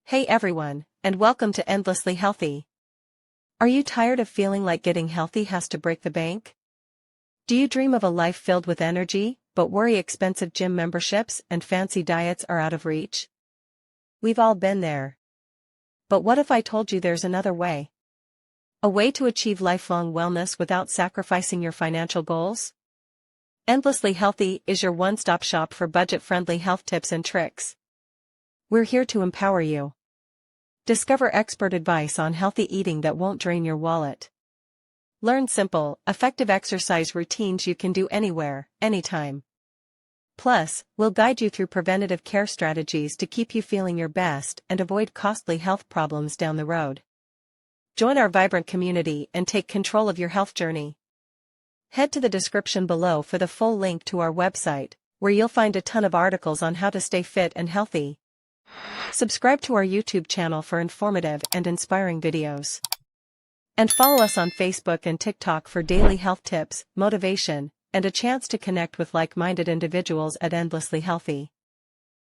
Hey everyone, and welcome to Endlessly Healthy. Are you tired of feeling like getting healthy has to break the bank? Do you dream of a life filled with energy, but worry expensive gym memberships and fancy diets are out of reach? We've all been there. But what if I told you there's another way? A way to achieve lifelong wellness without sacrificing your financial goals? Endlessly Healthy is your one-stop shop for budget-friendly health tips and tricks. We're here to empower you. Discover expert advice on healthy eating that won't drain your wallet. Learn simple, effective exercise routines you can do anywhere, anytime. Plus, we'll guide you through preventative care strategies to keep you feeling your best and avoid costly health problems down the road. Join our vibrant community and take control of your health journey. Head to the description below for the full link to our website, where you'll find a ton of articles on how to stay fit and healthy. Subscribe to our YouTube channel for informative and inspiring videos. And follow us on Facebook and TikTok for daily health tips, motivation, and a chance to connect with like-minded individuals at Endlessly Healthy.